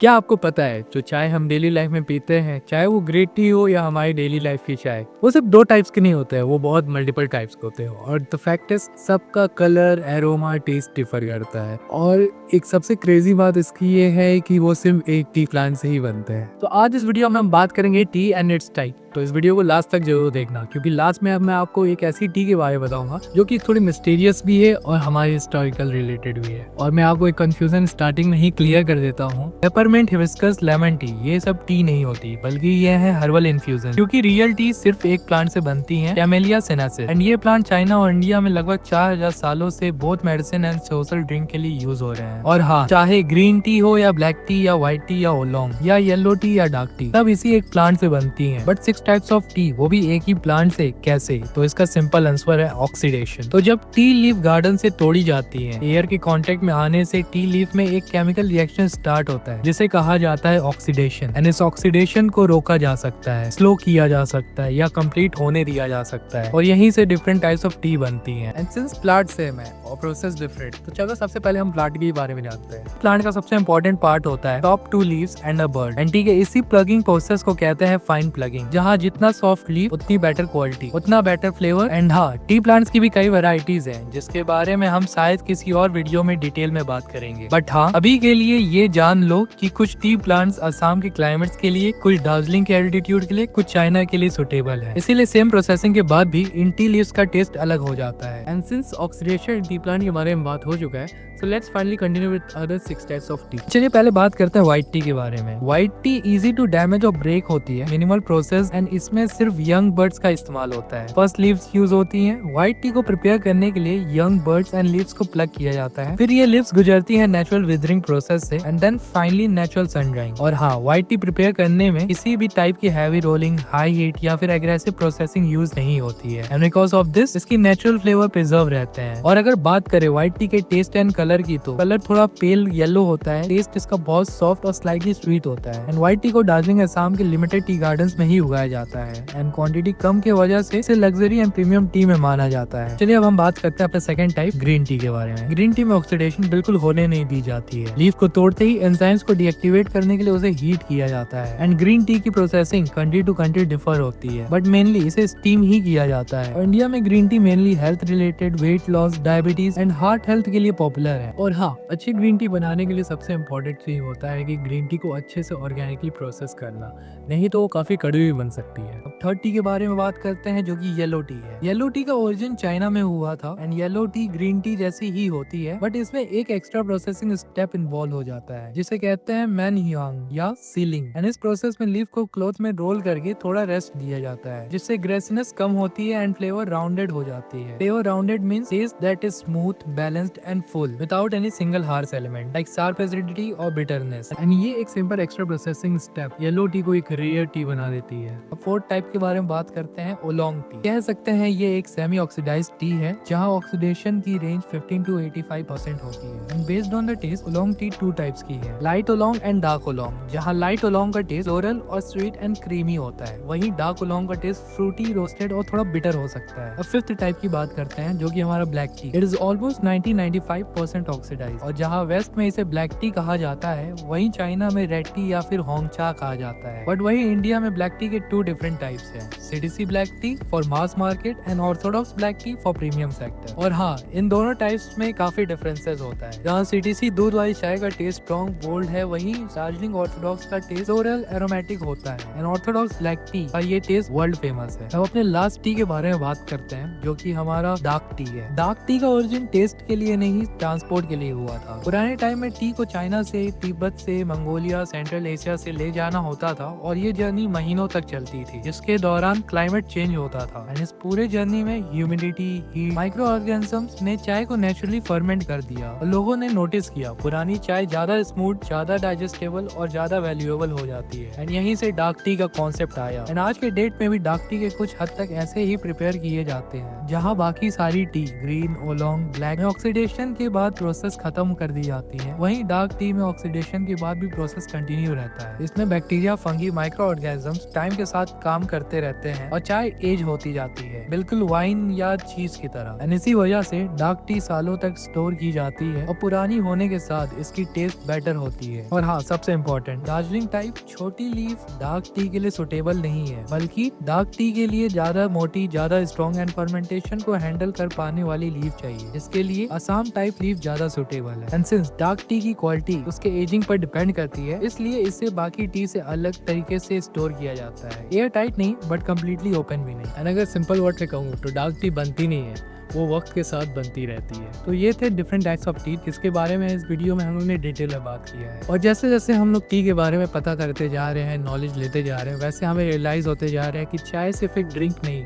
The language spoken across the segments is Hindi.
क्या आपको पता है जो चाय हम डेली लाइफ में पीते हैं, चाहे वो ग्रीन टी हो या हमारी डेली लाइफ की चाय, वो सिर्फ दो टाइप्स के नहीं होते हैं, वो बहुत मल्टीपल टाइप्स के होते हैं। और द फैक्ट इज सबका कलर, एरोमा, टेस्ट डिफर करता है। और एक सबसे क्रेजी बात इसकी ये है कि वो सिर्फ एक टी प्लांट से ही बनते हैं। तो आज इस वीडियो में हम बात करेंगे टी एंड इट्स टाइप। तो इस वीडियो को लास्ट तक जरूर देखना, क्योंकि लास्ट में अब मैं आपको एक ऐसी टी के बारे में बताऊंगा जो कि थोड़ी मिस्टीरियस भी है और हमारे हिस्टोरिकल रिलेटेड भी है। और मैं आपको एक कंफ्यूजन स्टार्टिंग में ही क्लियर कर देता हूँ। पेपरमिंट, हिबिस्कस, लेमन टी ये सब टी नहीं होती, बल्कि ये है हर्बल इन्फ्यूजन। क्योंकि रियल टी सिर्फ एक प्लांट से बनती है, कैमेलिया सिनेंसिस। एंड ये प्लांट चाइना और इंडिया में लगभग 4000 सालों से both medicine and social drink के लिए यूज हो रहे हैं। और हाँ, चाहे ग्रीन टी हो या ब्लैक टी या व्हाइट टी या ओलोंग या येलो टी या डार्क टी, सब इसी एक प्लांट से बनती है। बट 6 टाइप्स ऑफ टी, वो भी एक ही प्लांट से, कैसे? तो इसका सिंपल आंसर है ऑक्सीडेशन। तो जब टी लीफ गार्डन से तोड़ी जाती है, एयर के कांटेक्ट में आने से टी लीफ में एक केमिकल रिएक्शन स्टार्ट होता है जिसे कहा जाता है ऑक्सीडेशन। एंड इस ऑक्सीडेशन को रोका जा सकता है, स्लो किया जा सकता है या कंप्लीट होने दिया जा सकता है। और यहीं से डिफरेंट टाइप्स ऑफ टी बनती हैं। एंड सिंस प्लांट सेम है और प्रोसेस डिफरेंट, तो चलो सबसे पहले हम प्लांट के बारे में जानते हैं। प्लांट का सबसे इंपॉर्टेंट पार्ट होता है top 2 leaves and a bird. And ठीक है, इसी प्लगिंग प्रोसेस को कहते हैं फाइन प्लगिंग, जहाँ जितना सॉफ्ट लीफ उतनी बेटर क्वालिटी, उतना बेटर फ्लेवर। एंड हाँ, टी प्लांट्स की भी कई वैरायटीज हैं जिसके बारे में हम शायद किसी और वीडियो में डिटेल में बात करेंगे। बट हाँ, अभी के लिए ये जान लो कि कुछ टी प्लांट्स असम के क्लाइमेट्स के लिए, कुछ दार्जिलिंग के एल्टीट्यूड के लिए, कुछ चाइना के लिए सुटेबल है। इसीलिए सेम प्रोसेसिंग के बाद भी इन टी लीव्स का टेस्ट अलग हो जाता है। And since oxidation T plant के बारे में बात हो चुका है, so let's finally continue with other 6 types of tea। चलिए पहले बात करते हैं व्हाइट टी के बारे में। White tea easy to damage और ब्रेक होती है, मिनिमल प्रोसेस, एंड इसमें सिर्फ यंग बर्ड्स का इस्तेमाल होता है। फर्स्ट लीव्स यूज होती हैं। व्हाइट टी को प्रिपेयर करने के लिए यंग बर्ड्स एंड लीव्स को प्लग किया जाता है, फिर ये लीव्स गुजरती है नेचुरल विदरिंग प्रोसेस से, and then finally natural sun drying. और हाँ, व्हाइट टी प्रिपेयर करने में किसी भी टाइप की हैवी रोलिंग, हाई हीट या फिर एग्रेसिव प्रोसेसिंग यूज नहीं होती है। एंड बिकॉज ऑफ दिस इसकी नेचुरल फ्लेवर प्रिजर्व रहते हैं। और अगर बात करें व्हाइट टी के टेस्ट एंड कलर की, तो कलर थोड़ा पेल येलो होता है, टेस्ट इसका बहुत सॉफ्ट और स्लाइटली स्वीट होता है। एंड व्हाइट टी को दार्जिलिंग असम के लिमिटेड टी गार्डन्स में ही उगाया जाता है। एंड क्वांटिटी कम की वजह से इसे लग्जरी एंड प्रीमियम टी में माना जाता है। चलिए अब हम बात करते हैं अपने सेकंड टाइप, ग्रीन टी के बारे में। ग्रीन टी में ऑक्सीडेशन बिल्कुल होने नहीं दी जाती है। लीफ को तोड़ते ही एंजाइम्स को डीएक्टिवेट करने के लिए उसे हीट किया जाता है। एंड ग्रीन टी की processing country to country differ होती है, बट मेनली इसे स्टीम ही किया जाता है। और इंडिया में green tea mainly health related, weight loss, diabetes and heart health के लिए पॉपुलर है। और हाँ, अच्छी ग्रीन टी बनाने के लिए सबसे इम्पोर्टेंट चीज होता है कि ग्रीन टी को अच्छे से ऑर्गेनिकली प्रोसेस करना, नहीं तो वो काफी कड़वी भी बन सकती है। अब थर्ड टी के बारे में बात करते हैं, जो कि येलो टी है। येलो टी का ओरिजिन चाइना में हुआ था। And yellow tea green tea जैसी ही होती है, बट इसमें एक एक्स्ट्रा प्रोसेसिंग स्टेप इन्वॉल्व हो जाता है जिसे कहते हैं मैन ह्यांग या सीलिंग। एंड इस प्रोसेस में लीफ को क्लॉथ में रोल करके थोड़ा रेस्ट दिया जाता है, जिससे ग्रेसीनेस कम होती है एंड फ्लेवर राउंडेड हो जाती है। Flavour rounded means taste that is smooth, balanced and full without any single harsh element like sharp acidity और बिटरनेस। एंड ये एक simple extra processing step yellow tea को एक रेयर टी बना देती है। अब फोर्थ टाइप के बारे में बात करते हैं, ओलोंग टी। कह सकते हैं ये एक सेमी ऑक्सीडाइज्ड टी है, जहां ऑक्सीडेशन की रेंज 15 to 85% होती है। And based on the taste, oolong tea 2 types की है, light oolong and dark oolong. जहां लाइट ओलोंग का टेस्ट फ्लोरल और स्वीट एंड क्रीमी होता है, वहीं डार्क ओलोंग का टेस्ट फ्रूटी, रोस्टेड और थोड़ा बिटर हो सकता है। अब फिफ्थ टाइप की बात करते हैं, जो कि हमारा black tea. It is almost 90-95% oxidised. और जहां वेस्ट में इसे ब्लैक टी कहा जाता है, वहीं चाइना में रेड टी या फिर होंग चा कहा जाता है। बट वहीं इंडिया में ब्लैक टी के 2 डिफरेंट टाइप्स हैं, CDC black T for mass market and Orthodox black T for premium sector. और हाँ, इन दोनों टाइप्स में काफी डिफरेंसेस होता है। जहाँ सीडीसी दूध वाली चाय का टेस्ट स्ट्रॉन्ग, बोल्ड है, वहीं दार्जिलिंग ऑर्थोडॉक्स का टेस्ट फ्लोरल एरोमेटिक होता है। एंड ऑर्थोडॉक्स ब्लैक टी का ये टेस्ट वर्ल्ड फेमस है। अब अपने लास्ट टी के बारे में बात करते हैं, जो कि हमारा डार्क टी है। डार्क टी का ओरिजिन टेस्ट के लिए नहीं, ट्रांसपोर्ट के लिए हुआ था। पुराने टाइम में टी को चाइना से, तिब्बत से, मंगोलिया, सेंट्रल एशिया से ले जाना होता था, और ये जर्नी महीनों तक चलती थी, जिसके दौरान क्लाइमेट चेंज होता था। एंड इस पूरे जर्नी में ह्यूमिडिटी, हीट, माइक्रो ऑर्गेनिजम्स ने चाय को नेचुरली फर्मेंट कर दिया। और लोगों ने नोटिस किया पुरानी चाय ज्यादा स्मूथ, ज्यादा डाइजेस्टेबल और ज्यादा वैल्यूएबल हो जाती है। एंड यहीं से डार्क टी का कॉन्सेप्ट आया। एंड आज के डेट में भी डार्क टी के कुछ हद तक ऐसे ही प्रिपेयर किए जाते हैं, जहाँ बाकी सारी टी ग्रीन, ओलोंग, ब्लैक में ऑक्सीडेशन के बाद प्रोसेस खत्म कर दी जाती है, वहीं डार्क टी में ऑक्सीडेशन के बाद भी प्रोसेस कंटिन्यू रहता है। इसमें bacteria, fungi, micro organisms time के साथ काम करते रहते हैं और चाय एज होती जाती है, बिल्कुल वाइन या चीज की तरह। एंड इसी वजह से डार्क टी सालों तक स्टोर की जाती है और पुरानी होने के साथ इसकी टेस्ट बेटर होती है। और हाँ, सबसे इम्पोर्टेंट, दार्जिलिंग टाइप छोटी लीफ डार्क टी के लिए सुटेबल नहीं है, बल्कि डार्क टी के लिए ज्यादा मोटी, ज्यादा स्ट्रॉन्ग एंड फर्मेंटेशन को हैंडल कर पाने वाली लीफ चाहिए। इसके लिए असम टाइप लीफ ज्यादा सुटेबल है। एंड सिंस डार्क टी की क्वालिटी उसके एजिंग पर डिपेंड करती है, इसलिए इसे बाकी टी से अलग तरीके से स्टोर किया जाता है। एयर टाइट नहीं, बट कम्प्लीटली ओपन भी नहीं। एंड अगर सिंपल वर्ड से कहूँ तो डार्क टी बनती नहीं है, वो वक्त के साथ बनती रहती है। तो ये थे डिफरेंट टाइप्स ऑफ टी, जिसके बारे में इस वीडियो में हम लोग ने डिटेल में बात किया है। और जैसे जैसे हम लोग टी के बारे में पता करते जा रहे हैं, नॉलेज लेते जा रहे हैं, वैसे हमें रियलाइज होते जा रहे हैं कि चाय सिर्फ एक ड्रिंक नहीं,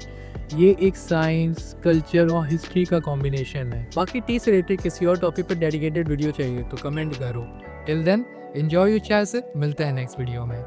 ये एक साइंस, कल्चर और हिस्ट्री का कॉम्बिनेशन है। बाकी टी से रिलेटेड किसी और टॉपिक पर डेडिकेटेड वीडियो चाहिए तो कमेंट करो। टिल देन एंजॉय योर चाय से, मिलते हैं नेक्स्ट वीडियो में।